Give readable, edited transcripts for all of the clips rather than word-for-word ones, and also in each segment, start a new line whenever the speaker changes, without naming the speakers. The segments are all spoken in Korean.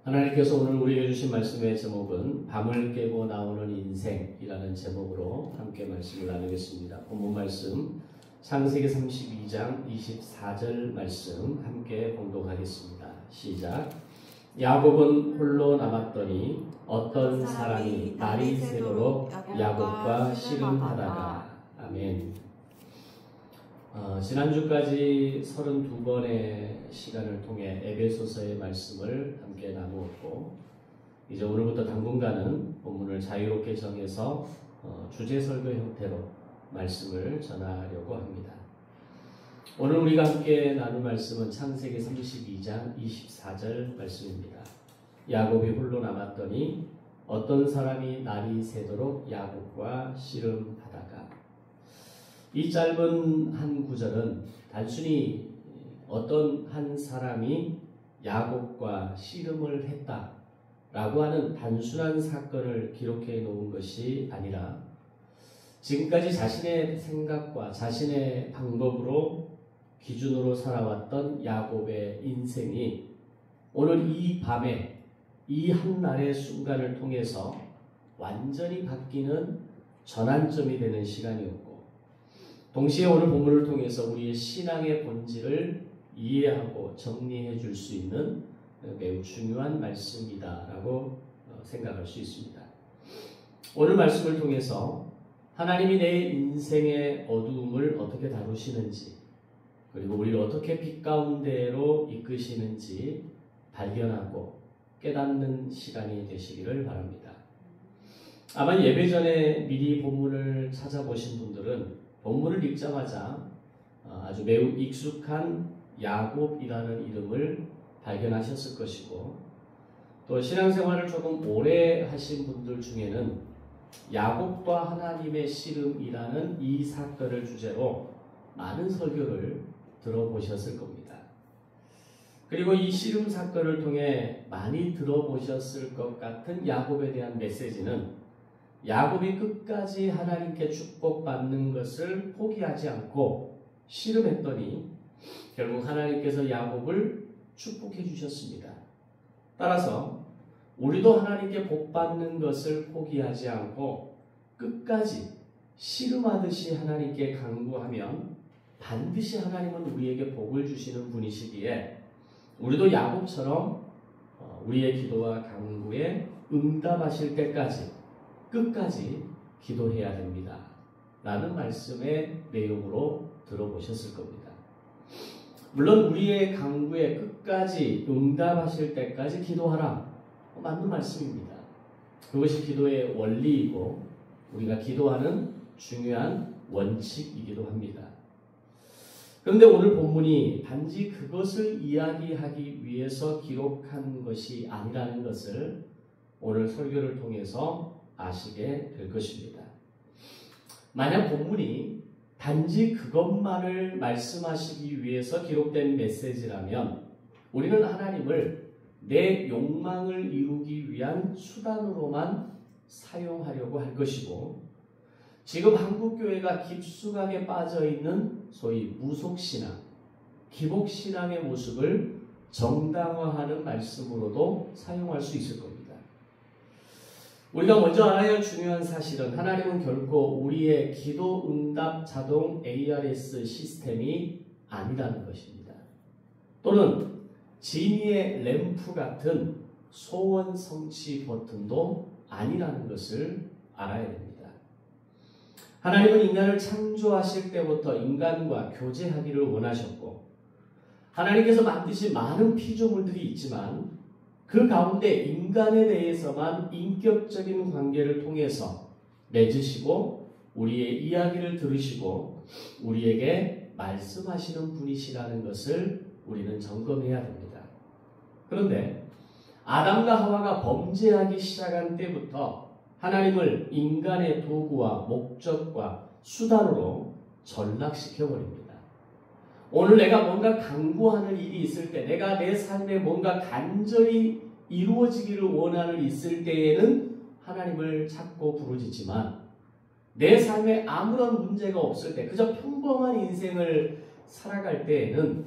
하나님께서 오늘 우리에게 주신 말씀의 제목은 밤을 깨고 나오는 인생이라는 제목으로 함께 말씀을 나누겠습니다. 본문 말씀 창세기 32장 24절 말씀 함께 봉독하겠습니다. 시작. 야곱은 홀로 남았더니 어떤 사람이 날이 새도록 야곱과 씨름하다가. 아멘. 지난주까지 32번의 시간을 통해 에베소서의 말씀을 함께 나누었고, 이제 오늘부터 당분간은 본문을 자유롭게 정해서 주제 설교 형태로 말씀을 전하려고 합니다. 오늘 우리가 함께 나눌 말씀은 창세기 32장 24절 말씀입니다. 야곱이 홀로 남았더니 어떤 사람이 날이 새도록 야곱과 씨름하다가. 이 짧은 한 구절은 단순히 어떤 한 사람이 야곱과 씨름을 했다라고 하는 단순한 사건을 기록해 놓은 것이 아니라, 지금까지 자신의 생각과 자신의 방법으로 기준으로 살아왔던 야곱의 인생이 오늘 이 밤에 이 한날의 순간을 통해서 완전히 바뀌는 전환점이 되는 시간이었고, 동시에 오늘 본문을 통해서 우리의 신앙의 본질을 이해하고 정리해 줄 수 있는 매우 중요한 말씀이다라고 생각할 수 있습니다. 오늘 말씀을 통해서 하나님이 내 인생의 어두움을 어떻게 다루시는지, 그리고 우리를 어떻게 빛 가운데로 이끄시는지 발견하고 깨닫는 시간이 되시기를 바랍니다. 아마 예배 전에 미리 본문을 찾아보신 분들은 본문을 읽자마자 아주 매우 익숙한 야곱이라는 이름을 발견하셨을 것이고, 또 신앙생활을 조금 오래 하신 분들 중에는 야곱과 하나님의 씨름이라는 이 사건을 주제로 많은 설교를 들어보셨을 겁니다. 그리고 이 씨름 사건을 통해 많이 들어보셨을 것 같은 야곱에 대한 메시지는, 야곱이 끝까지 하나님께 축복받는 것을 포기하지 않고 씨름했더니 결국 하나님께서 야곱을 축복해 주셨습니다. 따라서 우리도 하나님께 복받는 것을 포기하지 않고 끝까지 씨름하듯이 하나님께 간구하면 반드시 하나님은 우리에게 복을 주시는 분이시기에, 우리도 야곱처럼 우리의 기도와 간구에 응답하실 때까지 끝까지 기도해야 됩니다. 라는 말씀의 내용으로 들어보셨을 겁니다. 물론 우리의 간구에 끝까지 응답하실 때까지 기도하라, 맞는 말씀입니다. 그것이 기도의 원리이고 우리가 기도하는 중요한 원칙이기도 합니다. 그런데 오늘 본문이 단지 그것을 이야기하기 위해서 기록한 것이 아니라는 것을 오늘 설교를 통해서 아시게 될 것입니다. 만약 본문이 단지 그것만을 말씀하시기 위해서 기록된 메시지라면 우리는 하나님을 내 욕망을 이루기 위한 수단으로만 사용하려고 할 것이고, 지금 한국교회가 깊숙하게 빠져있는 소위 무속신앙, 기복신앙의 모습을 정당화하는 말씀으로도 사용할 수 있을 겁니다. 우리가 먼저 알아야 할 중요한 사실은, 하나님은 결코 우리의 기도 응답 자동 ARS 시스템이 아니라는 것입니다. 또는 지니의 램프 같은 소원 성취 버튼도 아니라는 것을 알아야 됩니다. 하나님은 인간을 창조하실 때부터 인간과 교제하기를 원하셨고, 하나님께서 만드신 많은 피조물들이 있지만 그 가운데 인간에 대해서만 인격적인 관계를 통해서 맺으시고 우리의 이야기를 들으시고 우리에게 말씀하시는 분이시라는 것을 우리는 점검해야 됩니다. 그런데 아담과 하와가 범죄하기 시작한 때부터 하나님을 인간의 도구와 목적과 수단으로 전락시켜버립니다. 오늘 내가 뭔가 간구하는 일이 있을 때, 내가 내 삶에 뭔가 간절히 이루어지기를 원하는 있을 때에는 하나님을 찾고 부르짖지만, 내 삶에 아무런 문제가 없을 때, 그저 평범한 인생을 살아갈 때에는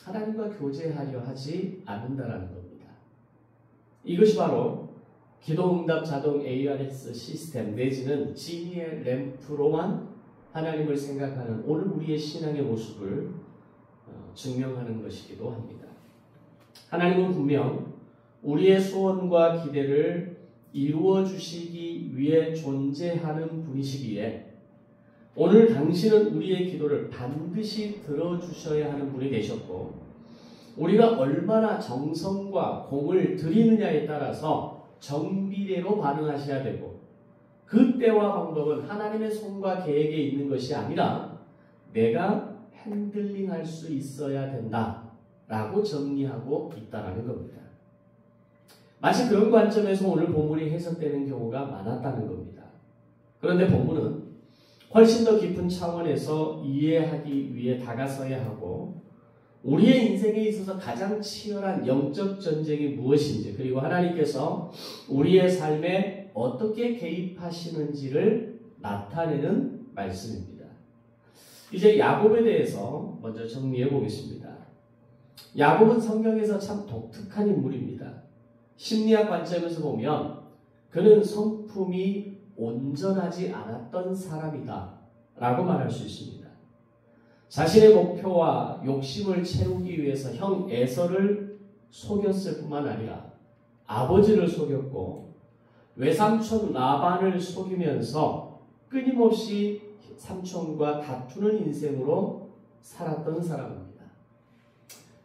하나님과 교제하려 하지 않는다라는 겁니다. 이것이 바로 기도응답 자동 ARS 시스템 내지는 지니의 램프로만 하나님을 생각하는 오늘 우리의 신앙의 모습을 증명하는 것이기도 합니다. 하나님은 분명 우리의 소원과 기대를 이루어 주시기 위해 존재하는 분이시기에 오늘 당신은 우리의 기도를 반드시 들어주셔야 하는 분이 되셨고 우리가 얼마나 정성과 공을 들이느냐에 따라서 정비례로 반응하셔야 되고 그 때와 방법은 하나님의 손과 계획에 있는 것이 아니라 내가 핸들링할 수 있어야 된다라고 정리하고 있다라는 겁니다. 마치 그런 관점에서 오늘 본문이 해석되는 경우가 많았다는 겁니다. 그런데 본문은 훨씬 더 깊은 차원에서 이해하기 위해 다가서야 하고 우리의 인생에 있어서 가장 치열한 영적 전쟁이 무엇인지 그리고 하나님께서 우리의 삶에 어떻게 개입하시는지를 나타내는 말씀입니다. 이제 야곱에 대해서 먼저 정리해 보겠습니다. 야곱은 성경에서 참 독특한 인물입니다. 심리학 관점에서 보면 그는 성품이 온전하지 않았던 사람이다 라고 말할 수 있습니다. 자신의 목표와 욕심을 채우기 위해서 형 에서를 속였을 뿐만 아니라 아버지를 속였고 외삼촌 라반을 속이면서 끊임없이 삼촌과 다투는 인생으로 살았던 사람입니다.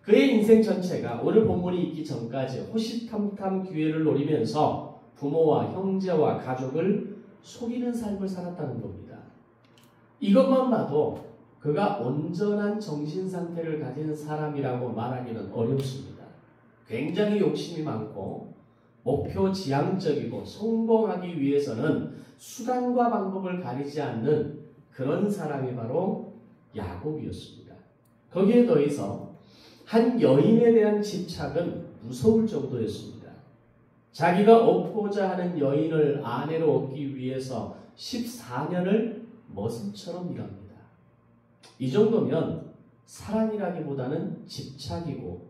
그의 인생 전체가 오늘 본문이 있기 전까지 호시탐탐 기회를 노리면서 부모와 형제와 가족을 속이는 삶을 살았다는 겁니다. 이것만 봐도 그가 온전한 정신상태를 가진 사람이라고 말하기는 어렵습니다. 굉장히 욕심이 많고 목표 지향적이고 성공하기 위해서는 수단과 방법을 가리지 않는 그런 사람이 바로 야곱이었습니다. 거기에 더해서 한 여인에 대한 집착은 무서울 정도였습니다. 자기가 얻고자 하는 여인을 아내로 얻기 위해서 14년을 머슴처럼 일합니다. 이 정도면 사랑이라기보다는 집착이고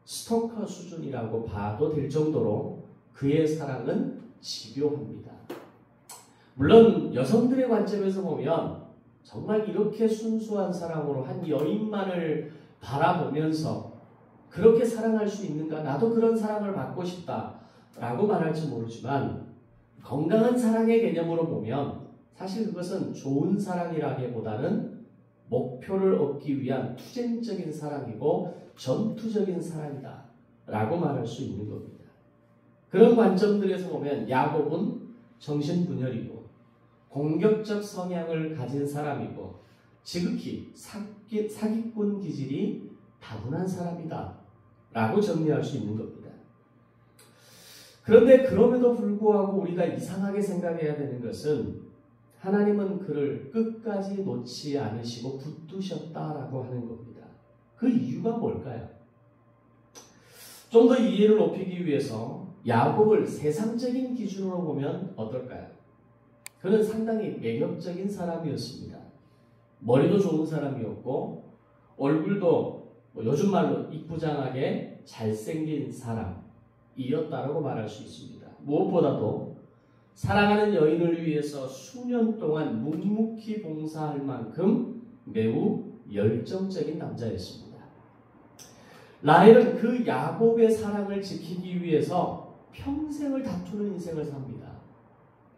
스토커 수준이라고 봐도 될 정도로 그의 사랑은 집요합니다. 물론 여성들의 관점에서 보면 정말 이렇게 순수한 사랑으로 한 여인만을 바라보면서 그렇게 사랑할 수 있는가? 나도 그런 사랑을 받고 싶다 라고 말할지 모르지만 건강한 사랑의 개념으로 보면 사실 그것은 좋은 사랑이라기보다는 목표를 얻기 위한 투쟁적인 사랑이고 전투적인 사랑이다 라고 말할 수 있는 겁니다. 그런 관점들에서 보면 야곱은 정신분열이고 공격적 성향을 가진 사람이고 지극히 사기꾼 기질이 다분한 사람이다 라고 정리할 수 있는 겁니다. 그런데 그럼에도 불구하고 우리가 이상하게 생각해야 되는 것은 하나님은 그를 끝까지 놓지 않으시고 붙드셨다라고 하는 겁니다. 그 이유가 뭘까요? 좀 더 이해를 높이기 위해서 야곱을 세상적인 기준으로 보면 어떨까요? 그는 상당히 매력적인 사람이었습니다. 머리도 좋은 사람이었고 얼굴도 요즘 말로 이쁘장하게 잘생긴 사람이었다라고 말할 수 있습니다. 무엇보다도 사랑하는 여인을 위해서 수년 동안 묵묵히 봉사할 만큼 매우 열정적인 남자였습니다. 라헬은 그 야곱의 사랑을 지키기 위해서 평생을 다투는 인생을 삽니다.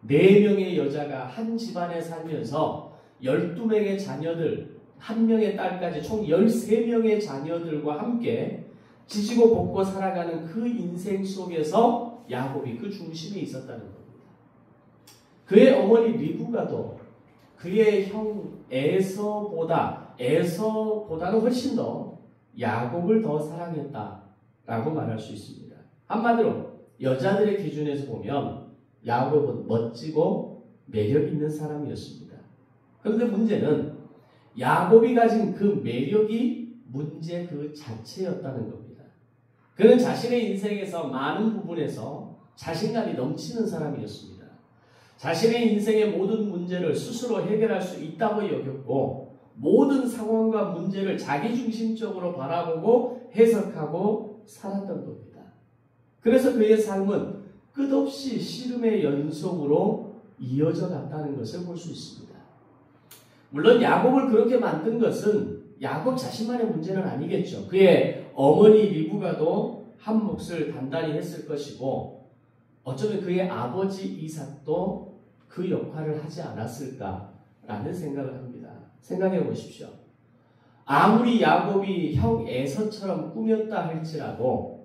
4명의 여자가 한 집안에 살면서 12명의 자녀들, 1명의 딸까지 총 13명의 자녀들과 함께 지지고 볶고 살아가는 그 인생 속에서 야곱이 그 중심에 있었다는 겁니다. 그의 어머니 리브가도 그의 형 에서보다는 훨씬 더 야곱을 더 사랑했다라고 말할 수 있습니다. 한마디로 여자들의 기준에서 보면 야곱은 멋지고 매력 있는 사람이었습니다. 그런데 문제는 야곱이 가진 그 매력이 문제 그 자체였다는 겁니다. 그는 자신의 인생에서 많은 부분에서 자신감이 넘치는 사람이었습니다. 자신의 인생의 모든 문제를 스스로 해결할 수 있다고 여겼고 모든 상황과 문제를 자기중심적으로 바라보고 해석하고 살았던 겁니다. 그래서 그의 삶은 끝없이 씨름의 연속으로 이어져 갔다는 것을 볼 수 있습니다. 물론 야곱을 그렇게 만든 것은 야곱 자신만의 문제는 아니겠죠. 그의 어머니 리브가도 한 몫을 단단히 했을 것이고 어쩌면 그의 아버지 이삭도 그 역할을 하지 않았을까라는 생각을 합니다. 생각해 보십시오. 아무리 야곱이 형 에서처럼 꾸몄다 할지라도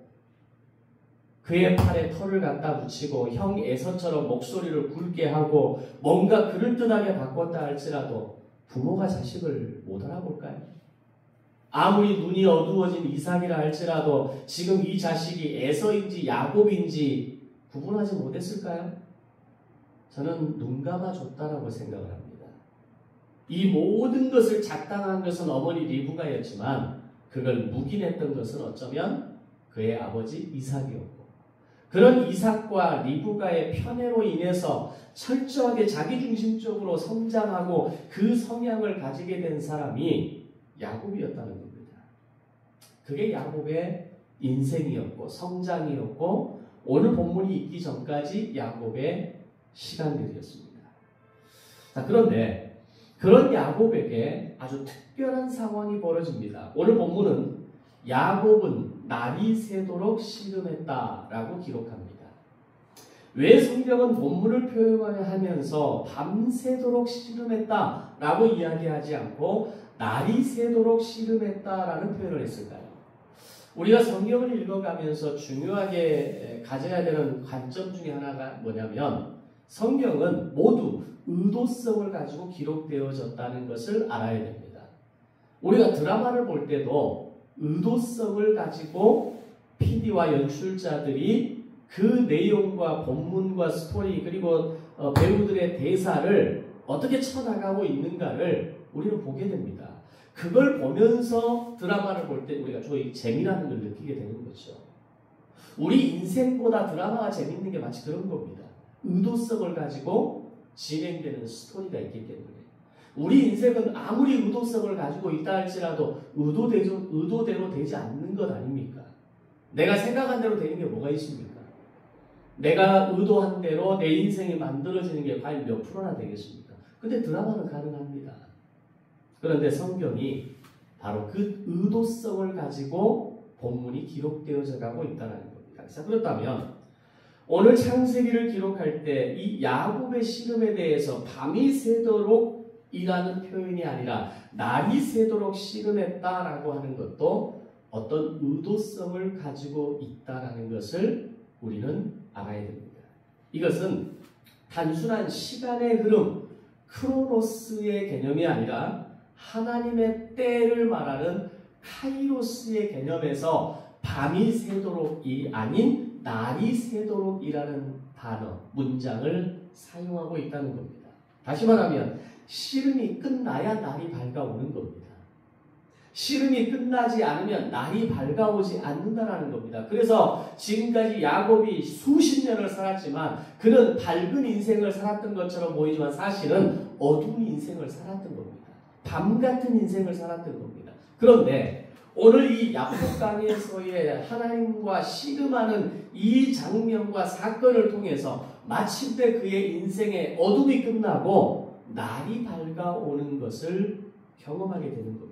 그의 팔에 털을 갖다 붙이고 형 에서처럼 목소리를 굵게 하고 뭔가 그럴듯하게 바꿨다 할지라도 부모가 자식을 못 알아볼까요? 아무리 눈이 어두워진 이삭이라 할지라도 지금 이 자식이 에서인지 야곱인지 구분하지 못했을까요? 저는 눈 감아줬다라고 생각을 합니다. 이 모든 것을 작당한 것은 어머니 리브가였지만 그걸 묵인했던 것은 어쩌면 그의 아버지 이삭이었고 그런 이삭과 리브가의 편애로 인해서 철저하게 자기중심적으로 성장하고 그 성향을 가지게 된 사람이 야곱이었다는 겁니다. 그게 야곱의 인생이었고 성장이었고 오늘 본문이 있기 전까지 야곱의 시간들이었습니다. 자, 그런데 그런 야곱에게 아주 특별한 상황이 벌어집니다. 오늘 본문은 야곱은 날이 새도록 씨름했다라고 기록합니다. 왜 성경은 본문을 표현하면서 밤새도록 씨름했다라고 이야기하지 않고 날이 새도록 씨름했다라는 표현을 했을까요? 우리가 성경을 읽어가면서 중요하게 가져야 되는 관점 중에 하나가 뭐냐면 성경은 모두 의도성을 가지고 기록되어졌다는 것을 알아야 됩니다. 우리가 드라마를 볼 때도 의도성을 가지고 PD와 연출자들이 그 내용과 본문과 스토리 그리고 배우들의 대사를 어떻게 쳐나가고 있는가를 우리는 보게 됩니다. 그걸 보면서 드라마를 볼 때 우리가 재미라는 걸 느끼게 되는 거죠. 우리 인생보다 드라마가 재밌는 게 마치 그런 겁니다. 의도성을 가지고 진행되는 스토리가 있기 때문에 우리 인생은 아무리 의도성을 가지고 있다 할지라도 의도대로 되지 않는 것 아닙니까? 내가 생각한 대로 되는 게 뭐가 있습니까? 내가 의도한 대로 내 인생이 만들어지는 게 과연 몇 프로나 되겠습니까? 근데 드라마는 가능합니다. 그런데 성경이 바로 그 의도성을 가지고 본문이 기록되어져 가고 있다는 겁니다. 자, 그렇다면 오늘 창세기를 기록할 때 이 야곱의 씨름에 대해서 밤이 새도록 이라는 표현이 아니라 날이 새도록 씨름했다라고 하는 것도 어떤 의도성을 가지고 있다라는 것을 우리는 알아야 됩니다. 이것은 단순한 시간의 흐름, 크로노스의 개념이 아니라 하나님의 때를 말하는 카이로스의 개념에서 밤이 새도록이 아닌 날이 새도록이라는 단어, 문장을 사용하고 있다는 겁니다. 다시 말하면 씨름이 끝나야 날이 밝아오는 겁니다. 씨름이 끝나지 않으면 날이 밝아오지 않는다는 겁니다. 그래서 지금까지 야곱이 수십 년을 살았지만 그는 밝은 인생을 살았던 것처럼 보이지만 사실은 어두운 인생을 살았던 겁니다. 밤 같은 인생을 살았던 겁니다. 그런데 오늘 이 야복강에서의 하나님과 씨름하는 이 장면과 사건을 통해서 마침내 그의 인생의 어둠이 끝나고 날이 밝아오는 것을 경험하게 되는 겁니다.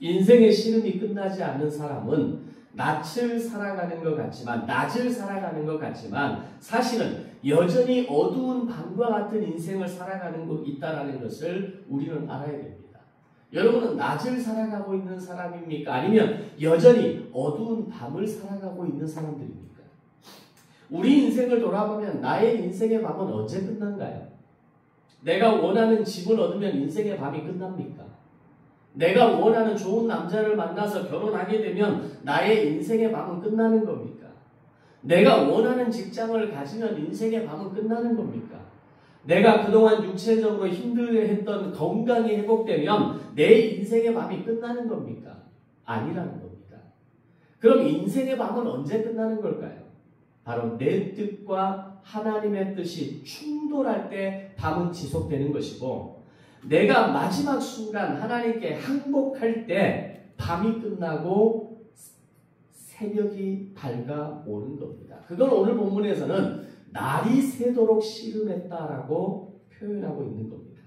인생의 씨름이 끝나지 않는 사람은 낮을 살아가는 것 같지만 사실은 여전히 어두운 밤과 같은 인생을 살아가는 것 있다라는 것을 우리는 알아야 됩니다. 여러분은 낮을 살아가고 있는 사람입니까? 아니면 여전히 어두운 밤을 살아가고 있는 사람들입니까? 우리 인생을 돌아보면 나의 인생의 밤은 언제 끝난가요? 내가 원하는 집을 얻으면 인생의 밤이 끝납니까? 내가 원하는 좋은 남자를 만나서 결혼하게 되면 나의 인생의 밤은 끝나는 겁니까? 내가 원하는 직장을 가지면 인생의 밤은 끝나는 겁니까? 내가 그동안 육체적으로 힘들어했던 건강이 회복되면 내 인생의 밤이 끝나는 겁니까? 아니라는 겁니다. 그럼 인생의 밤은 언제 끝나는 걸까요? 바로 내 뜻과 하나님의 뜻이 충돌할 때 밤은 지속되는 것이고 내가 마지막 순간 하나님께 항복할 때 밤이 끝나고 새벽이 밝아오는 겁니다. 그걸 오늘 본문에서는 날이 새도록 씨름했다라고 표현하고 있는 겁니다.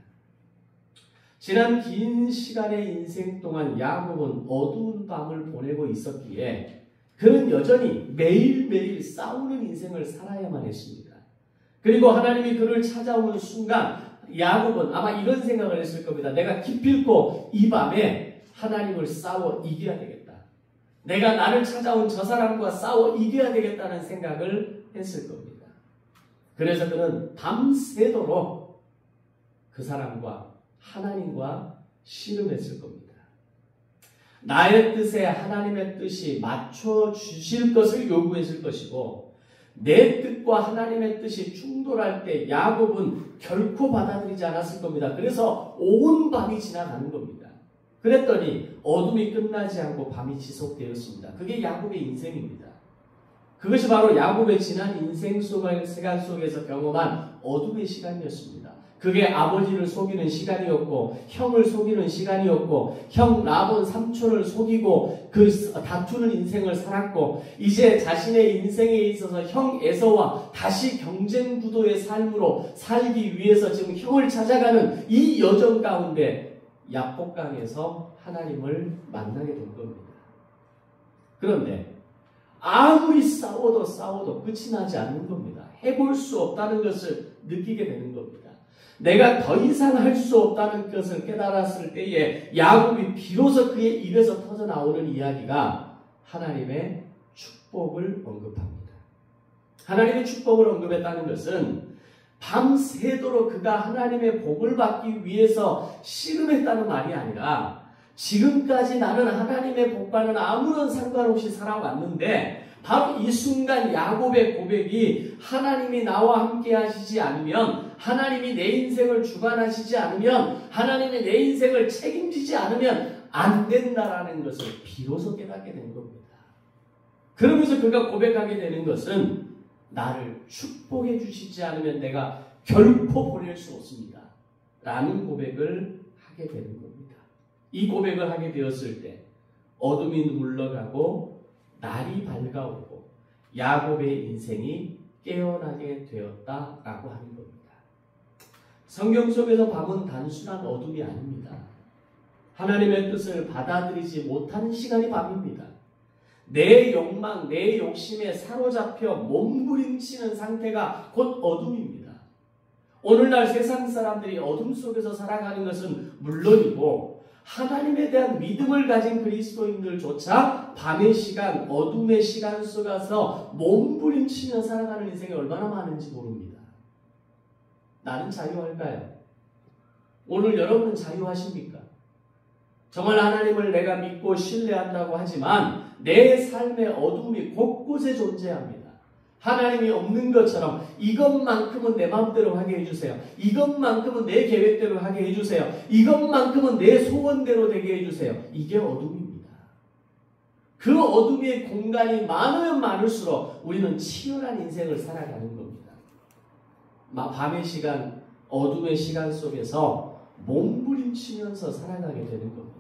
지난 긴 시간의 인생 동안 야곱은 어두운 밤을 보내고 있었기에 그는 여전히 매일매일 싸우는 인생을 살아야만 했습니다. 그리고 하나님이 그를 찾아오는 순간 야곱은 아마 이런 생각을 했을 겁니다. 내가 기필코 이 밤에 하나님을 싸워 이겨야 되겠다. 내가 나를 찾아온 저 사람과 싸워 이겨야 되겠다는 생각을 했을 겁니다. 그래서 그는 밤새도록 그 사람과 하나님과 씨름했을 겁니다. 나의 뜻에 하나님의 뜻이 맞춰 주실 것을 요구했을 것이고 내 뜻과 하나님의 뜻이 충돌할 때 야곱은 결코 받아들이지 않았을 겁니다. 그래서 온 밤이 지나가는 겁니다. 그랬더니 어둠이 끝나지 않고 밤이 지속되었습니다. 그게 야곱의 인생입니다. 그것이 바로 야곱의 지난 인생 시간 속에서 경험한 어둠의 시간이었습니다. 그게 아버지를 속이는 시간이었고 형을 속이는 시간이었고 형 라본 삼촌을 속이고 그 다투는 인생을 살았고 이제 자신의 인생에 있어서 형 에서와 다시 경쟁 구도의 삶으로 살기 위해서 지금 형을 찾아가는 이 여정 가운데 야복강에서 하나님을 만나게 된 겁니다. 그런데 아무리 싸워도 끝이 나지 않는 겁니다. 해볼 수 없다는 것을 느끼게 되는 겁니다. 내가 더 이상 할 수 없다는 것을 깨달았을 때에 야곱이 비로소 그의 입에서 터져나오는 이야기가 하나님의 축복을 언급합니다. 하나님의 축복을 언급했다는 것은 밤새도록 그가 하나님의 복을 받기 위해서 씨름했다는 말이 아니라 지금까지 나는 하나님의 복과는 아무런 상관없이 살아왔는데 바로 이 순간 야곱의 고백이 하나님이 나와 함께 하시지 않으면 하나님이 내 인생을 주관하시지 않으면 하나님이 내 인생을 책임지지 않으면 안 된다라는 것을 비로소 깨닫게 된 겁니다. 그러면서 그가 고백하게 되는 것은 나를 축복해 주시지 않으면 내가 결코 보낼 수 없습니다. 라는 고백을 하게 되는 겁니다. 이 고백을 하게 되었을 때 어둠이 물러가고 날이 밝아오고 야곱의 인생이 깨어나게 되었다라고 하는 겁니다. 성경 속에서 밤은 단순한 어둠이 아닙니다. 하나님의 뜻을 받아들이지 못하는 시간이 밤입니다. 내 욕망, 내 욕심에 사로잡혀 몸부림치는 상태가 곧 어둠입니다. 오늘날 세상 사람들이 어둠 속에서 살아가는 것은 물론이고 하나님에 대한 믿음을 가진 그리스도인들조차 밤의 시간, 어둠의 시간 속에서 몸부림치며 살아가는 인생이 얼마나 많은지 모릅니다. 나는 자유할까요? 오늘 여러분은 자유하십니까? 정말 하나님을 내가 믿고 신뢰한다고 하지만 내 삶의 어둠이 곳곳에 존재합니다. 하나님이 없는 것처럼 이것만큼은 내 마음대로 하게 해주세요. 이것만큼은 내 계획대로 하게 해주세요. 이것만큼은 내 소원대로 되게 해주세요. 이게 어둠입니다. 그 어둠의 공간이 많으면 많을수록 우리는 치열한 인생을 살아가는 겁니다. 밤의 시간, 어둠의 시간 속에서 몸부림치면서 살아가게 되는 겁니다.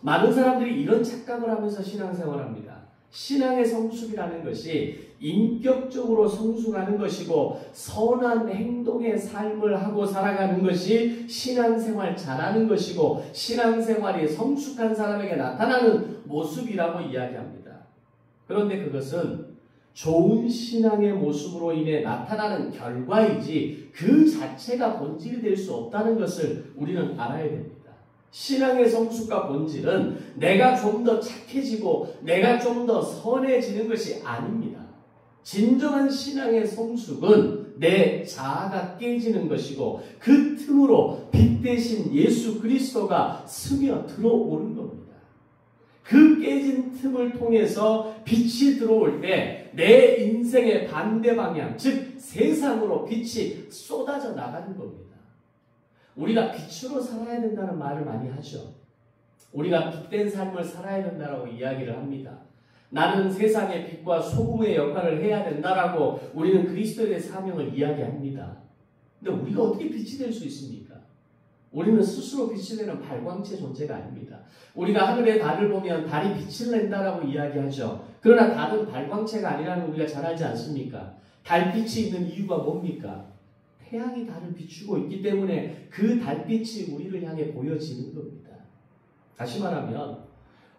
많은 사람들이 이런 착각을 하면서 신앙생활을 합니다. 신앙의 성숙이라는 것이 인격적으로 성숙하는 것이고 선한 행동의 삶을 하고 살아가는 것이 신앙생활 잘하는 것이고 신앙생활이 성숙한 사람에게 나타나는 모습이라고 이야기합니다. 그런데 그것은 좋은 신앙의 모습으로 인해 나타나는 결과이지 그 자체가 본질이 될 수 없다는 것을 우리는 알아야 됩니다. 신앙의 성숙과 본질은 내가 좀 더 착해지고 내가 좀 더 선해지는 것이 아닙니다. 진정한 신앙의 성숙은 내 자아가 깨지는 것이고 그 틈으로 빛 대신 예수 그리스도가 스며 들어오는 겁니다. 그 깨진 틈을 통해서 빛이 들어올 때 내 인생의 반대 방향, 즉 세상으로 빛이 쏟아져 나가는 겁니다. 우리가 빛으로 살아야 된다는 말을 많이 하죠. 우리가 빛된 삶을 살아야 된다라고 이야기를 합니다. 나는 세상의 빛과 소금의 역할을 해야 된다라고 우리는 그리스도의 사명을 이야기합니다. 근데 우리가 어떻게 빛이 될 수 있습니까? 우리는 스스로 빛을 내는 발광체 존재가 아닙니다. 우리가 하늘의 달을 보면 달이 빛을 낸다라고 이야기하죠. 그러나 달은 발광체가 아니라는 우리가 잘 알지 않습니까? 달빛이 있는 이유가 뭡니까? 태양이 달을 비추고 있기 때문에 그 달빛이 우리를 향해 보여지는 겁니다. 다시 말하면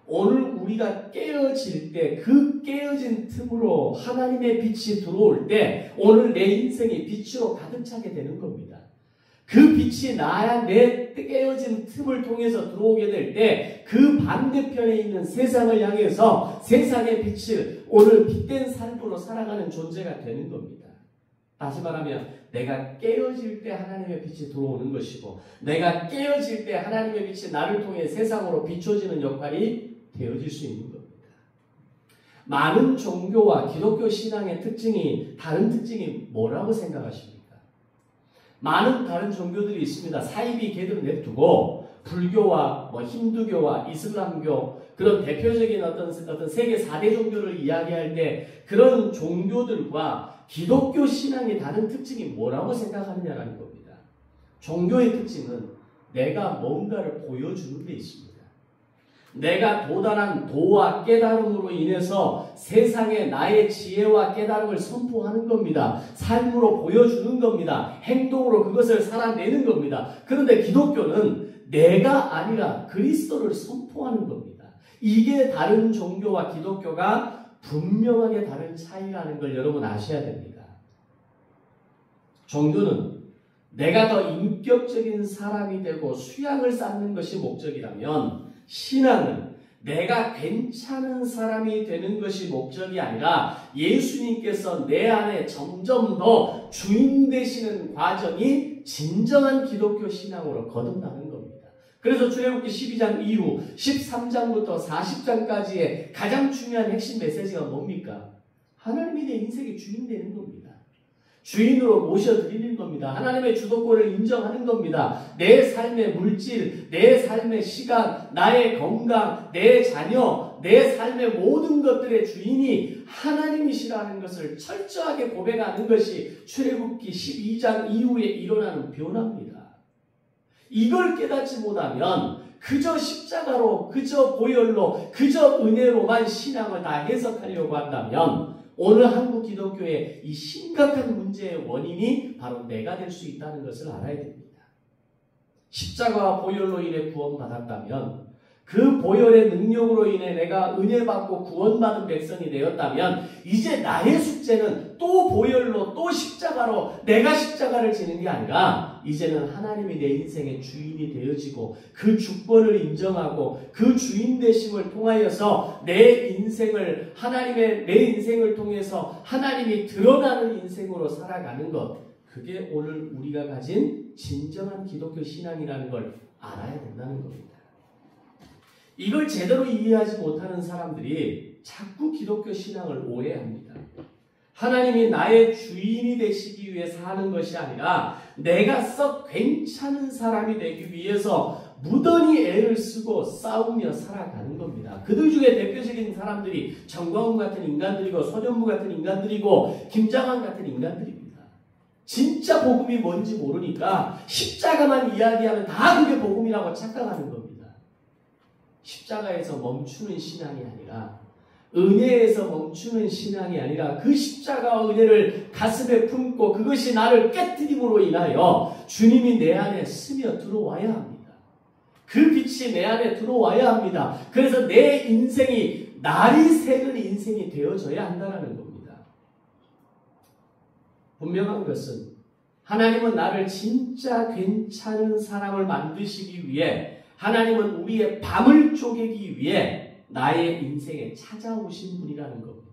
오늘 우리가 깨어질 때 그 깨어진 틈으로 하나님의 빛이 들어올 때 오늘 내 인생이 빛으로 가득 차게 되는 겁니다. 그 빛이 나야 내 깨어진 틈을 통해서 들어오게 될 때 그 반대편에 있는 세상을 향해서 세상의 빛을 오늘 빛된 삶으로 살아가는 존재가 되는 겁니다. 다시 말하면 내가 깨어질 때 하나님의 빛이 들어오는 것이고 내가 깨어질 때 하나님의 빛이 나를 통해 세상으로 비춰지는 역할이 되어질 수 있는 겁니다. 많은 종교와 기독교 신앙의 다른 특징이 뭐라고 생각하십니까? 많은 다른 종교들이 있습니다. 사이비 개들은 냅두고 불교와 힌두교와 이슬람교 그런 대표적인 어떤 세계 4대 종교를 이야기할 때 그런 종교들과 기독교 신앙의 다른 특징이 뭐라고 생각하느냐라는 겁니다. 종교의 특징은 내가 뭔가를 보여주는 데 있습니다. 내가 도달한 도와 깨달음으로 인해서 세상에 나의 지혜와 깨달음을 선포하는 겁니다. 삶으로 보여주는 겁니다. 행동으로 그것을 살아내는 겁니다. 그런데 기독교는 내가 아니라 그리스도를 선포하는 겁니다. 이게 다른 종교와 기독교가 분명하게 다른 차이라는 걸 여러분 아셔야 됩니다. 종교는 내가 더 인격적인 사람이 되고 수양을 쌓는 것이 목적이라면 신앙은 내가 괜찮은 사람이 되는 것이 목적이 아니라 예수님께서 내 안에 점점 더 주인 되시는 과정이 진정한 기독교 신앙으로 거듭나는 겁니다. 그래서 출애굽기 12장 이후 13장부터 40장까지의 가장 중요한 핵심 메시지가 뭡니까? 하나님이 내 인생의 주인 되는 겁니다. 주인으로 모셔드리는 겁니다. 하나님의 주도권을 인정하는 겁니다. 내 삶의 물질, 내 삶의 시간, 나의 건강, 내 자녀, 내 삶의 모든 것들의 주인이 하나님이시라는 것을 철저하게 고백하는 것이 출애굽기 12장 이후에 일어나는 변화입니다. 이걸 깨닫지 못하면 그저 십자가로, 그저 보혈로, 그저 은혜로만 신앙을 다 해석하려고 한다면 오늘 한국 기독교의 이 심각한 문제의 원인이 바로 내가 될 수 있다는 것을 알아야 됩니다. 십자가와 보혈로 인해 구원받았다면 그 보혈의 능력으로 인해 내가 은혜받고 구원받은 백성이 되었다면 이제 나의 숙제는 또 보혈로 또 십자가로 내가 십자가를 지는 게 아니라 이제는 하나님이 내 인생의 주인이 되어지고 그 주권을 인정하고 그 주인 되심을 통하여서 내 인생을 내 인생을 통해서 하나님이 드러나는 인생으로 살아가는 것, 그게 오늘 우리가 가진 진정한 기독교 신앙이라는 걸 알아야 된다는 겁니다. 이걸 제대로 이해하지 못하는 사람들이 자꾸 기독교 신앙을 오해합니다. 하나님이 나의 주인이 되시기 위해서 하는 것이 아니라 내가 썩 괜찮은 사람이 되기 위해서 무던히 애를 쓰고 싸우며 살아가는 겁니다. 그들 중에 대표적인 사람들이 정광훈 같은 인간들이고 손현무 같은 인간들이고 김장한 같은 인간들입니다. 진짜 복음이 뭔지 모르니까 십자가만 이야기하면 다 그게 복음이라고 착각하는 겁니다. 십자가에서 멈추는 신앙이 아니라 은혜에서 멈추는 신앙이 아니라 그 십자가와 은혜를 가슴에 품고 그것이 나를 깨뜨림으로 인하여 주님이 내 안에 스며 들어와야 합니다. 그 빛이 내 안에 들어와야 합니다. 그래서 내 인생이 날이 새는 인생이 되어져야 한다는 겁니다. 분명한 것은 하나님은 나를 진짜 괜찮은 사람을 만드시기 위해 하나님은 우리의 밤을 쪼개기 위해 나의 인생에 찾아오신 분이라는 겁니다.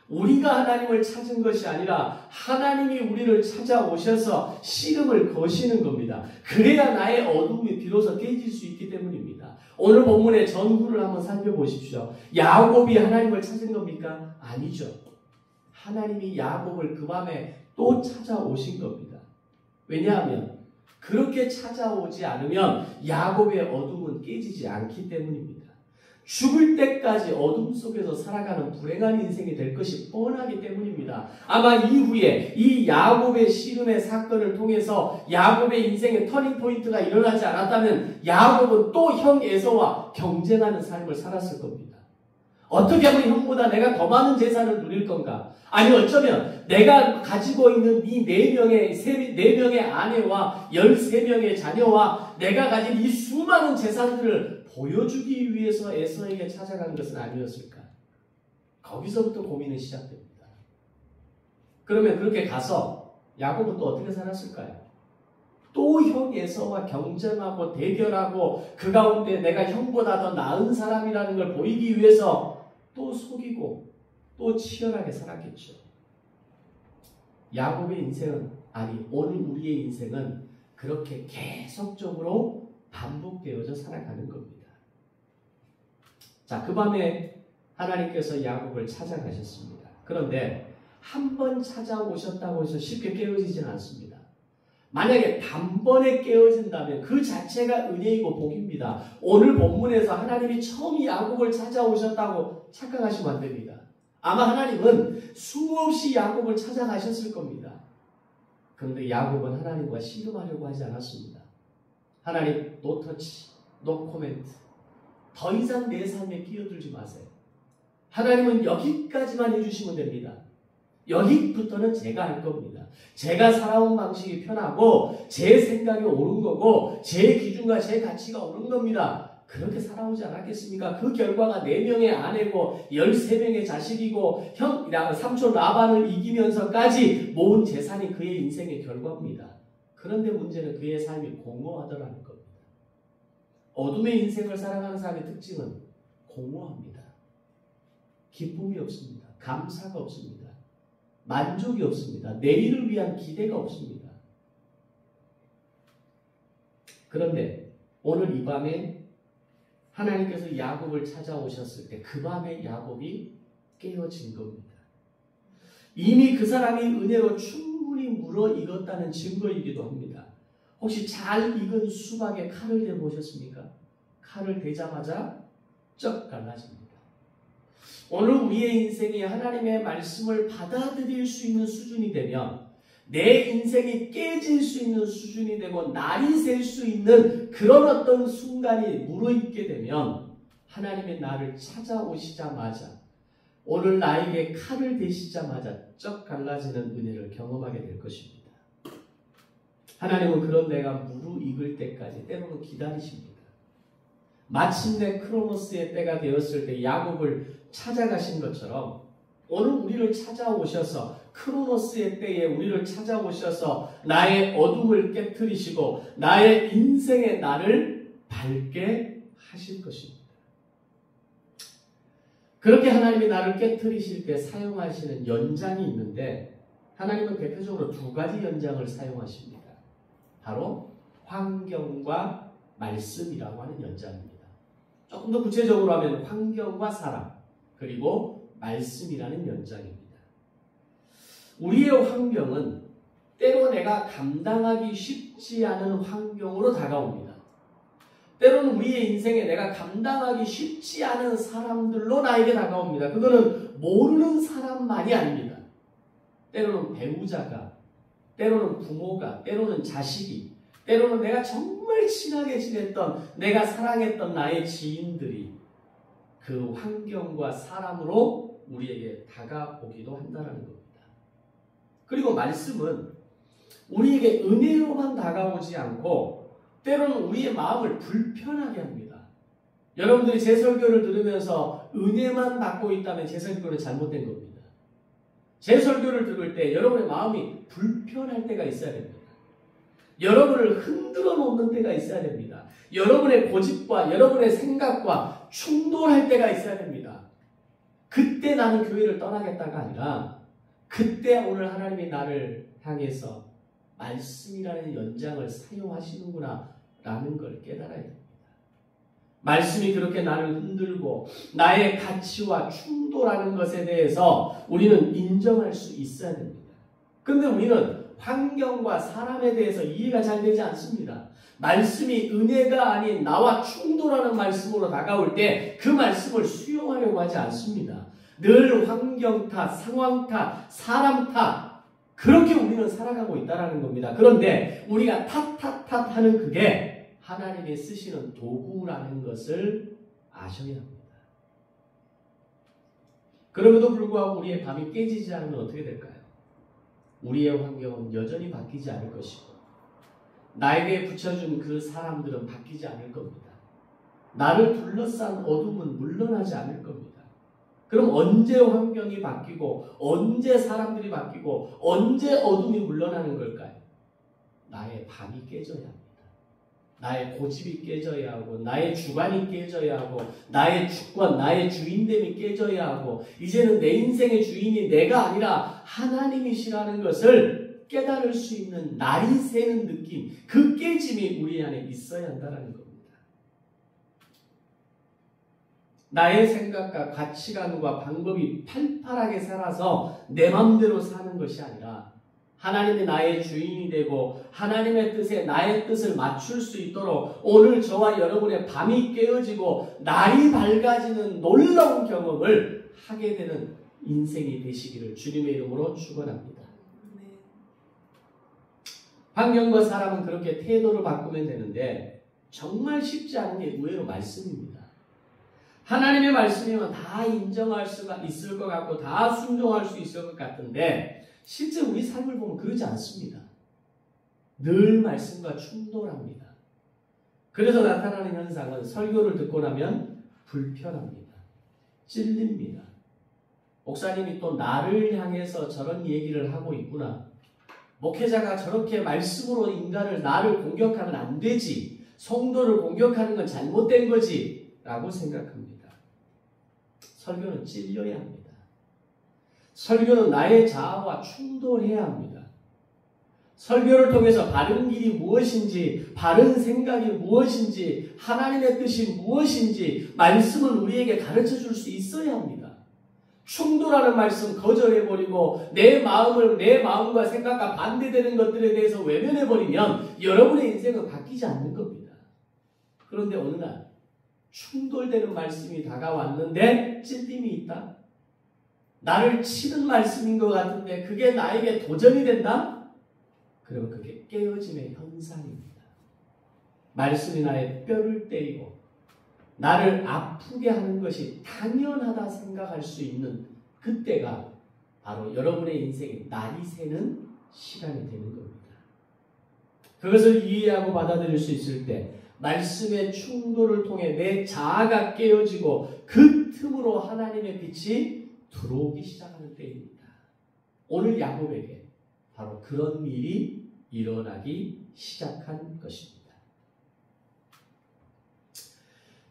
우리가 하나님을 찾은 것이 아니라 하나님이 우리를 찾아오셔서 씨름을 거시는 겁니다. 그래야 나의 어둠이 비로소 깨질 수 있기 때문입니다. 오늘 본문의 전후를 한번 살펴보십시오. 야곱이 하나님을 찾은 겁니까? 아니죠. 하나님이 야곱을 그 밤에 또 찾아오신 겁니다. 왜냐하면 그렇게 찾아오지 않으면 야곱의 어둠은 깨지지 않기 때문입니다. 죽을 때까지 어둠 속에서 살아가는 불행한 인생이 될 것이 뻔하기 때문입니다. 아마 이후에 이 야곱의 씨름의 사건을 통해서 야곱의 인생의 터닝포인트가 일어나지 않았다면 야곱은 또 형 에서와 경쟁하는 삶을 살았을 겁니다. 어떻게 하면 형보다 내가 더 많은 재산을 누릴 건가? 아니 어쩌면 내가 가지고 있는 이 4명의 아내와 13명의 자녀와 내가 가진 이 수많은 재산들을 보여주기 위해서 에서에게 찾아간 것은 아니었을까? 거기서부터 고민이 시작됩니다. 그러면 그렇게 가서 야곱은 또 어떻게 살았을까요? 또 형 에서와 경쟁하고 대결하고 그 가운데 내가 형보다 더 나은 사람이라는 걸 보이기 위해서 또 속이고 또 치열하게 살았겠죠. 야곱의 인생은 아니 오늘 우리의 인생은 그렇게 계속적으로 반복되어져 살아가는 겁니다. 자, 그 밤에 하나님께서 야곱을 찾아가셨습니다. 그런데 한 번 찾아오셨다고 해서 쉽게 깨어지지는 않습니다. 만약에 단번에 깨어진다면 그 자체가 은혜이고 복입니다. 오늘 본문에서 하나님이 처음 야곱을 찾아오셨다고 착각하시면 안 됩니다. 아마 하나님은 수없이 야곱을 찾아가셨을 겁니다. 그런데 야곱은 하나님과 씨름하려고 하지 않았습니다. 하나님, no touch, no comment. 더 이상 내 삶에 끼어들지 마세요. 하나님은 여기까지만 해주시면 됩니다. 여기부터는 제가 할 겁니다. 제가 살아온 방식이 편하고 제 생각이 옳은 거고 제 기준과 제 가치가 옳은 겁니다. 그렇게 살아오지 않았겠습니까? 그 결과가 4명의 아내고 13명의 자식이고 삼촌 라반을 이기면서까지 모은 재산이 그의 인생의 결과입니다. 그런데 문제는 그의 삶이 공허하더라는 겁니다. 어둠의 인생을 살아가는 사람의 특징은 공허합니다. 기쁨이 없습니다. 감사가 없습니다. 만족이 없습니다. 내일을 위한 기대가 없습니다. 그런데 오늘 이 밤에 하나님께서 야곱을 찾아오셨을 때 그 밤에 야곱이 깨어진 겁니다. 이미 그 사람이 은혜로 충분히 무르익었다는 증거이기도 합니다. 혹시 잘 익은 수박에 칼을 대보셨습니까? 칼을 대자마자 쩍 갈라집니다. 오늘 우리의 인생이 하나님의 말씀을 받아들일 수 있는 수준이 되면 내 인생이 깨질 수 있는 수준이 되고 날이 셀 수 있는 그런 어떤 순간이 무르익게 되면 하나님의 나를 찾아오시자마자 오늘 나에게 칼을 대시자마자 쩍 갈라지는 은혜를 경험하게 될 것입니다. 하나님은 그런 내가 무르익을 때까지 때로는 기다리십니다. 마침내 크로노스의 때가 되었을 때 야곱을 찾아가신 것처럼 오늘 우리를 찾아오셔서 크로노스의 때에 우리를 찾아오셔서 나의 어둠을 깨트리시고 나의 인생의 날을 밝게 하실 것입니다. 그렇게 하나님이 나를 깨트리실 때 사용하시는 연장이 있는데 하나님은 대표적으로 2가지 연장을 사용하십니다. 바로 환경과 말씀이라고 하는 연장입니다. 조금 더 구체적으로 하면 환경과 사람 그리고 말씀이라는 연장입니다. 우리의 환경은 때로 내가 감당하기 쉽지 않은 환경으로 다가옵니다. 때로는 우리의 인생에 내가 감당하기 쉽지 않은 사람들로 나에게 다가옵니다. 그거는 모르는 사람만이 아닙니다. 때로는 배우자가, 때로는 부모가, 때로는 자식이, 때로는 내가 정말 친하게 지냈던, 내가 사랑했던 나의 지인들이 그 환경과 사람으로 우리에게 다가오기도 한다는 겁니다. 그리고 말씀은 우리에게 은혜로만 다가오지 않고 때로는 우리의 마음을 불편하게 합니다. 여러분들이 제 설교를 들으면서 은혜만 받고 있다면 제 설교는 잘못된 겁니다. 제 설교를 들을 때 여러분의 마음이 불편할 때가 있어야 됩니다. 여러분을 흔들어 놓는 때가 있어야 됩니다. 여러분의 고집과 여러분의 생각과 충돌할 때가 있어야 됩니다. 그때 나는 교회를 떠나겠다가 아니라 그때 오늘 하나님이 나를 향해서 말씀이라는 연장을 사용하시는구나 라는 걸 깨달아야 됩니다. 말씀이 그렇게 나를 흔들고 나의 가치와 충돌하는 것에 대해서 우리는 인정할 수 있어야 됩니다. 그런데 우리는 환경과 사람에 대해서 이해가 잘 되지 않습니다. 말씀이 은혜가 아닌 나와 충돌하는 말씀으로 다가올 때 그 말씀을 수용하려고 하지 않습니다. 늘 환경 탓, 상황 탓, 사람 탓 그렇게 우리는 살아가고 있다는 겁니다. 그런데 우리가 하는 그게 하나님이 쓰시는 도구라는 것을 아셔야 합니다. 그럼에도 불구하고 우리의 밤이 깨지지 않으면 어떻게 될까요? 우리의 환경은 여전히 바뀌지 않을 것이고 나에게 붙여준 그 사람들은 바뀌지 않을 겁니다. 나를 둘러싼 어둠은 물러나지 않을 겁니다. 그럼 언제 환경이 바뀌고 언제 사람들이 바뀌고 언제 어둠이 물러나는 걸까요? 나의 밤이 깨져야 합니다. 나의 고집이 깨져야 하고 나의 주관이 깨져야 하고 나의 주권, 나의 주인됨이 깨져야 하고 이제는 내 인생의 주인이 내가 아니라 하나님이시라는 것을 깨달을 수 있는 날이 새는 느낌, 그 깨짐이 우리 안에 있어야 한다는 겁니다. 나의 생각과 가치관과 방법이 팔팔하게 살아서 내 맘대로 사는 것이 아니라 하나님이 나의 주인이 되고 하나님의 뜻에 나의 뜻을 맞출 수 있도록 오늘 저와 여러분의 밤이 깨어지고 날이 밝아지는 놀라운 경험을 하게 되는 인생이 되시기를 주님의 이름으로 축원합니다. 환경과 사람은 그렇게 태도를 바꾸면 되는데 정말 쉽지 않은 게 의외로 말씀입니다. 하나님의 말씀이면 다 인정할 수가 있을 것 같고 다 순종할 수 있을 것 같은데 실제 우리 삶을 보면 그러지 않습니다. 늘 말씀과 충돌합니다. 그래서 나타나는 현상은 설교를 듣고 나면 불편합니다. 찔립니다. 목사님이 또 나를 향해서 저런 얘기를 하고 있구나. 목회자가 저렇게 말씀으로 나를 공격하면 안 되지. 성도를 공격하는 건 잘못된 거지. 라고 생각합니다. 설교는 찔려야 합니다. 설교는 나의 자아와 충돌해야 합니다. 설교를 통해서 바른 길이 무엇인지, 바른 생각이 무엇인지, 하나님의 뜻이 무엇인지 말씀을 우리에게 가르쳐 줄 수 있어야 합니다. 충돌하는 말씀 거절해버리고 내 마음과 생각과 반대되는 것들에 대해서 외면해버리면 여러분의 인생은 바뀌지 않는 겁니다. 그런데 어느 날 충돌되는 말씀이 다가왔는데 찔림이 있다? 나를 치는 말씀인 것 같은데 그게 나에게 도전이 된다? 그러면 그게 깨어짐의 현상입니다. 말씀이 나의 뼈를 때리고 나를 아프게 하는 것이 당연하다 생각할 수 있는 그때가 바로 여러분의 인생에 날이 새는 시간이 되는 겁니다. 그것을 이해하고 받아들일 수 있을 때 말씀의 충돌을 통해 내 자아가 깨어지고 그 틈으로 하나님의 빛이 들어오기 시작하는 때입니다. 오늘 야곱에게 바로 그런 일이 일어나기 시작한 것입니다.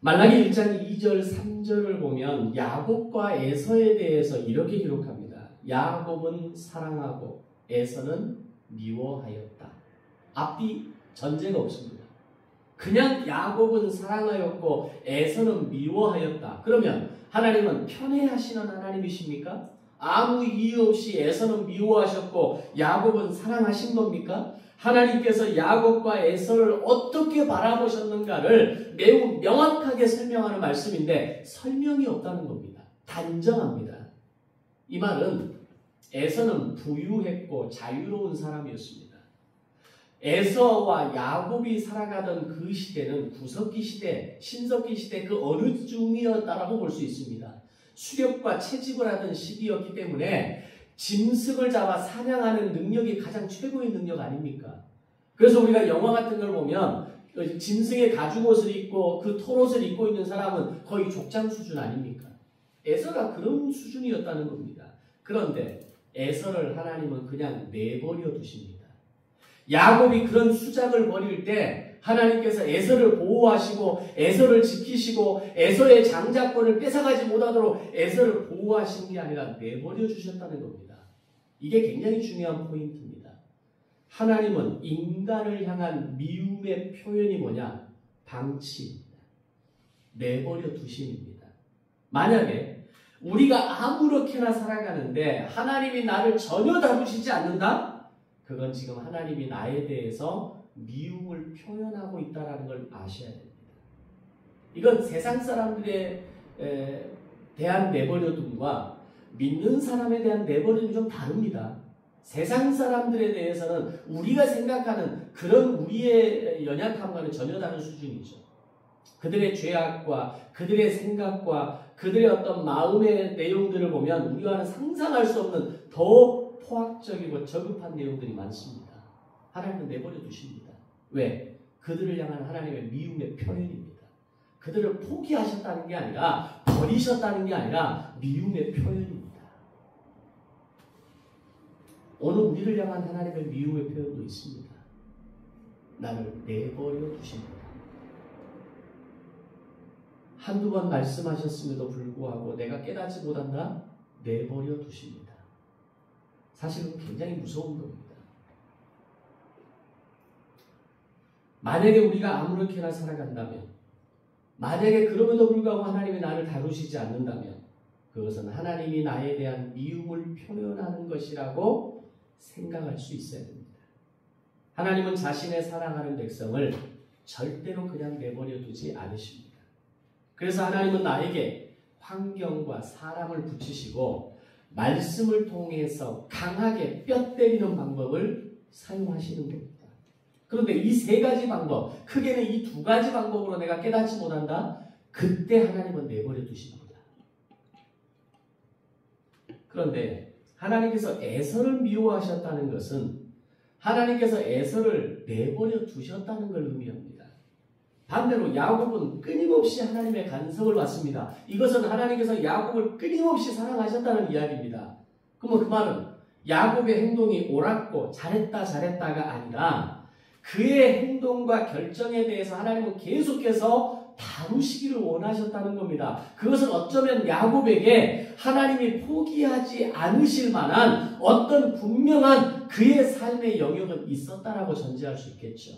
말라기 1장 2절 3절을 보면 야곱과 에서에 대해서 이렇게 기록합니다. 야곱은 사랑하고 에서는 미워하였다. 앞뒤 전제가 없습니다. 그냥 야곱은 사랑하였고 에서는 미워하였다. 그러면 하나님은 편애하시는 하나님이십니까? 아무 이유 없이 에서는 미워하셨고 야곱은 사랑하신 겁니까? 하나님께서 야곱과 에서를 어떻게 바라보셨는가를 매우 명확하게 설명하는 말씀인데 설명이 없다는 겁니다. 단정합니다. 이 말은 에서는 부유했고 자유로운 사람이었습니다. 에서와 야곱이 살아가던 그 시대는 구석기 시대, 신석기 시대 그 어느 중이었다라고 볼 수 있습니다. 수렵과 채집을 하던 시기였기 때문에 짐승을 잡아 사냥하는 능력이 가장 최고의 능력 아닙니까? 그래서 우리가 영화 같은 걸 보면 짐승의 가죽옷을 입고 그 털옷을 입고 있는 사람은 거의 족장 수준 아닙니까? 에서가 그런 수준이었다는 겁니다. 그런데 에서를 하나님은 그냥 내버려 두십니다. 야곱이 그런 수작을 벌일 때 하나님께서 에서를 보호하시고 에서를 지키시고 에서의 장자권을 뺏어가지 못하도록 에서를 보호하신 게 아니라 내버려 주셨다는 겁니다. 이게 굉장히 중요한 포인트입니다. 하나님은 인간을 향한 미움의 표현이 뭐냐? 방치입니다. 내버려 두심입니다. 만약에 우리가 아무렇게나 살아가는데 하나님이 나를 전혀 다루시지 않는다? 그건 지금 하나님이 나에 대해서 미움을 표현하고 있다는 걸 아셔야 됩니다. 이건 세상 사람들에 대한 내버려둠과 믿는 사람에 대한 내버려둠이 좀 다릅니다. 세상 사람들에 대해서는 우리가 생각하는 그런 우리의 연약함과는 전혀 다른 수준이죠. 그들의 죄악과 그들의 생각과 그들의 어떤 마음의 내용들을 보면 우리와는 상상할 수 없는 더 포악적이고 저급한 내용들이 많습니다. 하나님은 내버려 두십니다. 왜? 그들을 향한 하나님의 미움의 표현입니다. 그들을 포기하셨다는 게 아니라 버리셨다는 게 아니라 미움의 표현입니다. 오늘 우리를 향한 하나님의 미움의 표현도 있습니다. 나를 내버려 두십니다. 한두 번 말씀하셨음에도 불구하고 내가 깨닫지 못한다? 내버려 두십니다. 사실은 굉장히 무서운 겁니다. 만약에 우리가 아무렇게나 살아간다면, 만약에 그럼에도 불구하고 하나님이 나를 다루시지 않는다면 그것은 하나님이 나에 대한 미움을 표현하는 것이라고 생각할 수 있어야 됩니다. 하나님은 자신의 사랑하는 백성을 절대로 그냥 내버려 두지 않으십니다. 그래서 하나님은 나에게 환경과 사람을 붙이시고 말씀을 통해서 강하게 뼈 때리는 방법을 사용하시는 겁니다. 그런데 이 세 가지 방법, 크게는 이 두 가지 방법으로 내가 깨닫지 못한다? 그때 하나님은 내버려 두십니다. 그런데 하나님께서 에서를 미워하셨다는 것은 하나님께서 에서를 내버려 두셨다는 걸 의미합니다. 반대로 야곱은 끊임없이 하나님의 간섭을 받습니다. 이것은 하나님께서 야곱을 끊임없이 사랑하셨다는 이야기입니다. 그러면 그 말은 야곱의 행동이 옳았고 잘했다가 아니라 그의 행동과 결정에 대해서 하나님은 계속해서 다루시기를 원하셨다는 겁니다. 그것은 어쩌면 야곱에게 하나님이 포기하지 않으실 만한 어떤 분명한 그의 삶의 영역은 있었다라고 전제할 수 있겠죠.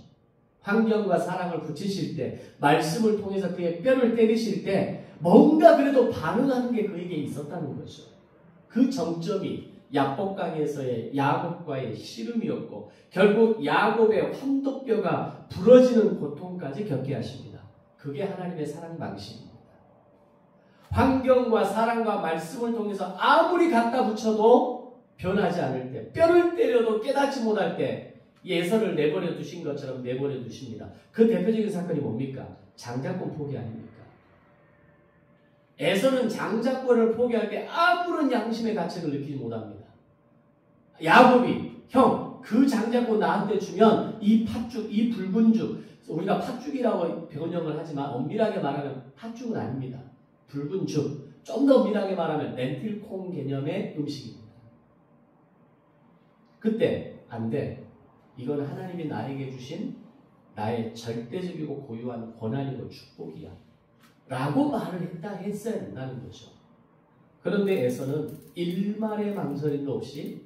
환경과 사랑을 붙이실 때, 말씀을 통해서 그의 뼈를 때리실 때 뭔가 그래도 반응하는 게 그에게 있었다는 거죠. 그 정점이 야복강에서의 야곱과의 씨름이었고 결국 야곱의 환도뼈가 부러지는 고통까지 겪게 하십니다. 그게 하나님의 사랑 방식입니다. 환경과 사랑과 말씀을 통해서 아무리 갖다 붙여도 변하지 않을 때, 뼈를 때려도 깨닫지 못할 때 예서를 내버려 두신 것처럼 내버려 두십니다. 그 대표적인 사건이 뭡니까? 장자권 포기 아닙니까? 에서는 장자권을 포기할 때 아무런 양심의 가책을 느끼지 못합니다. 야곱이 형, 그 장자권 나한테 주면 이 팥죽, 이 붉은 죽, 우리가 팥죽이라고 변형을 하지만 엄밀하게 말하면 팥죽은 아닙니다. 붉은 죽, 좀 더 엄밀하게 말하면 렌틸콩 개념의 음식입니다. 그때 안 돼. 이건 하나님이 나에게 주신 나의 절대적이고 고유한 권한이고 축복이야 라고 말을 했어야 된다는 거죠. 그런데 에서는 일말의 망설임도 없이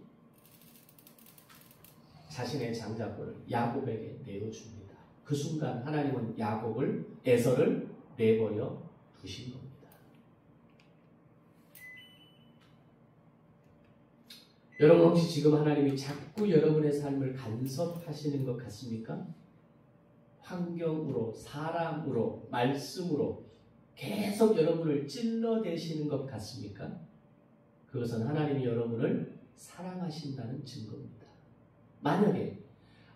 자신의 장자권을 야곱에게 내어줍니다. 그 순간 하나님은 에서를 내버려 두신 겁니다. 여러분 혹시 지금 하나님이 자꾸 여러분의 삶을 간섭하시는 것 같습니까? 환경으로, 사람으로, 말씀으로 계속 여러분을 찔러대시는 것 같습니까? 그것은 하나님이 여러분을 사랑하신다는 증거입니다. 만약에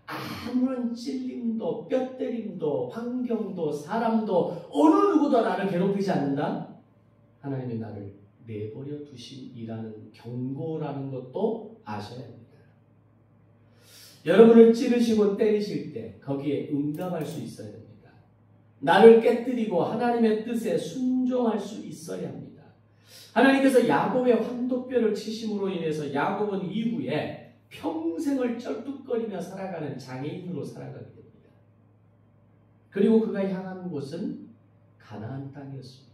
아무런 찔림도, 뼈때림도, 환경도, 사람도 어느 누구도 나를 괴롭히지 않는다? 하나님이 나를 내버려 두심이라는 경고라는 것도 아셔야 합니다. 여러분을 찌르시고 때리실 때 거기에 응답할 수 있어야 됩니다. 나를 깨뜨리고 하나님의 뜻에 순종할 수 있어야 합니다. 하나님께서 야곱의 환도뼈를 치심으로 인해서 야곱은 이후에 평생을 쩔뚝거리며 살아가는 장애인으로 살아가게 됩니다. 그리고 그가 향한 곳은 가나안 땅이었습니다.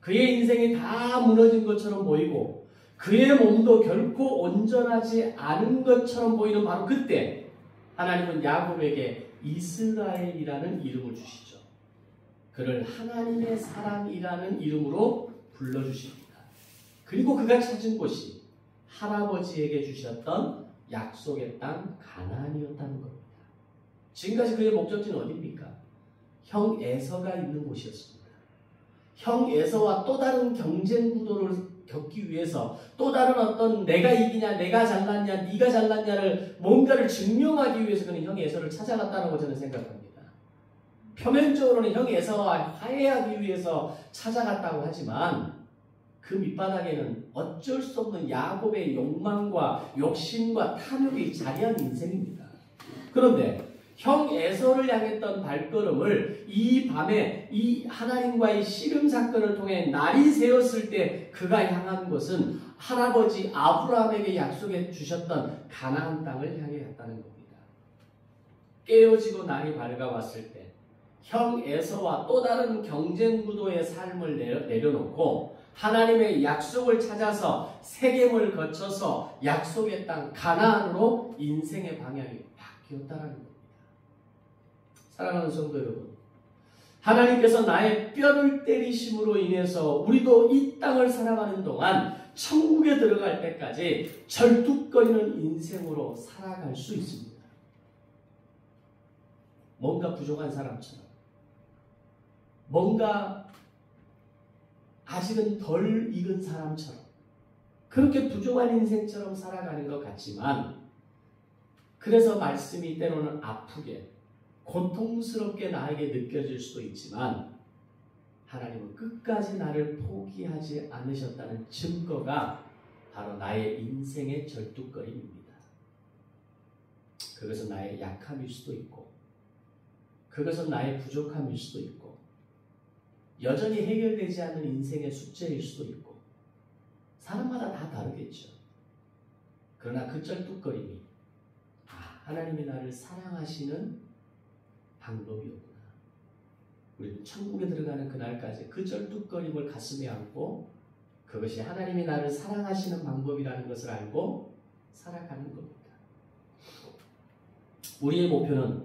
그의 인생이 다 무너진 것처럼 보이고 그의 몸도 결코 온전하지 않은 것처럼 보이는 바로 그때 하나님은 야곱에게 이스라엘이라는 이름을 주시죠. 그를 하나님의 사람이라는 이름으로 불러주십니다. 그리고 그가 찾은 곳이 할아버지에게 주셨던 약속의 땅 가나안이었다는 겁니다. 지금까지 그의 목적지는 어디입니까? 형 에서가 있는 곳이었습니다. 형 에서와 또 다른 경쟁 구도를 겪기 위해서 또 다른 어떤 내가 이기냐, 내가 잘났냐, 네가 잘났냐를 뭔가를 증명하기 위해서 그는 형 에서를 찾아갔다고 저는 생각합니다. 표면적으로는 형 에서와 화해하기 위해서 찾아갔다고 하지만 그 밑바닥에는 어쩔 수 없는 야곱의 욕망과 욕심과 탐욕이 자리한 인생입니다. 그런데 형 에서를 향했던 발걸음을 이 밤에 이 하나님과의 씨름 사건을 통해 날이 새었을 때 그가 향한 것은 할아버지 아브라함에게 약속해 주셨던 가나안 땅을 향해 갔다는 겁니다. 깨어지고 날이 밝아왔을 때 형 에서와 또 다른 경쟁 구도의 삶을 내려놓고 하나님의 약속을 찾아서 세겜을 거쳐서 약속의 땅 가나안으로 인생의 방향이 바뀌었다는 겁니다. 사랑하는 성도 여러분, 하나님께서 나의 뼈를 때리심으로 인해서 우리도 이 땅을 살아가는 동안 천국에 들어갈 때까지 절뚝거리는 인생으로 살아갈 수 있습니다. 뭔가 부족한 사람처럼, 뭔가 아직은 덜 익은 사람처럼, 그렇게 부족한 인생처럼 살아가는 것 같지만, 그래서 말씀이 때로는 아프게 고통스럽게 나에게 느껴질 수도 있지만 하나님은 끝까지 나를 포기하지 않으셨다는 증거가 바로 나의 인생의 절뚝거림입니다. 그것은 나의 약함일 수도 있고 그것은 나의 부족함일 수도 있고 여전히 해결되지 않는 인생의 숙제일 수도 있고 사람마다 다 다르겠죠. 그러나 그 절뚝거림이 하나님이 나를 사랑하시는 방법이었구나. 우리는 천국에 들어가는 그날까지 그 절뚝거림을 가슴에 안고 그것이 하나님이 나를 사랑하시는 방법이라는 것을 알고 살아가는 겁니다. 우리의 목표는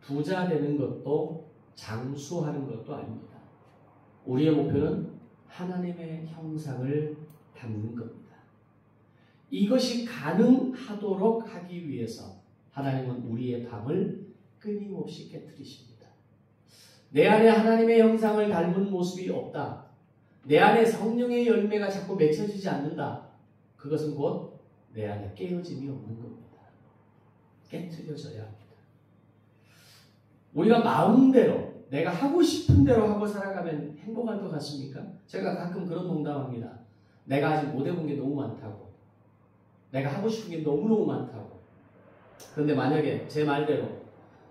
부자 되는 것도 장수하는 것도 아닙니다. 우리의 목표는 하나님의 형상을 담는 겁니다. 이것이 가능하도록 하기 위해서 하나님은 우리의 밤을 끊임없이 깨트리십니다. 내 안에 하나님의 형상을 닮은 모습이 없다. 내 안에 성령의 열매가 자꾸 맺혀지지 않는다. 그것은 곧 내 안에 깨어짐이 없는 겁니다. 깨트려져야 합니다. 우리가 마음대로 내가 하고 싶은 대로 하고 살아가면 행복할 것 같습니까? 제가 가끔 그런 농담합니다. 내가 아직 못 해본 게 너무 많다고. 내가 하고 싶은 게 너무너무 많다고. 그런데 만약에 제 말대로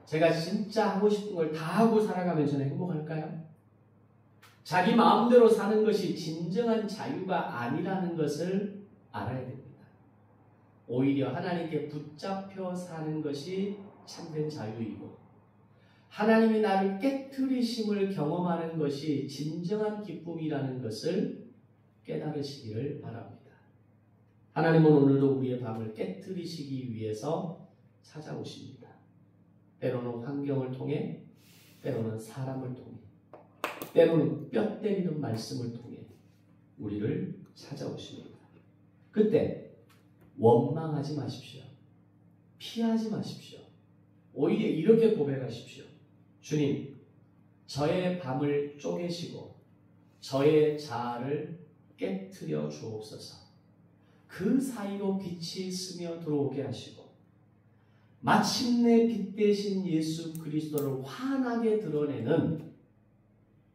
제가 진짜 하고 싶은 걸 다 하고 살아가면 저는 행복할까요? 자기 마음대로 사는 것이 진정한 자유가 아니라는 것을 알아야 됩니다. 오히려 하나님께 붙잡혀 사는 것이 참된 자유이고 하나님이 나를 깨트리심을 경험하는 것이 진정한 기쁨이라는 것을 깨달으시기를 바랍니다. 하나님은 오늘도 우리의 밤을 깨트리시기 위해서 찾아오십니다. 때로는 환경을 통해, 때로는 사람을 통해, 때로는 뼈 때리는 말씀을 통해 우리를 찾아오십니다. 그때 원망하지 마십시오. 피하지 마십시오. 오히려 이렇게 고백하십시오. 주님, 저의 밤을 쪼개시고 저의 자아를 깨트려 주옵소서. 그 사이로 빛이 스며 들어오게 하시고 마침내 빛 대신 예수 그리스도를 환하게 드러내는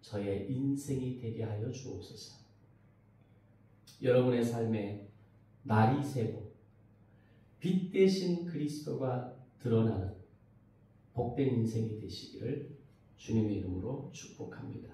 저의 인생이 되게 하여 주옵소서. 여러분의 삶에 날이 새고 빛 대신 그리스도가 드러나는 복된 인생이 되시기를 주님의 이름으로 축복합니다.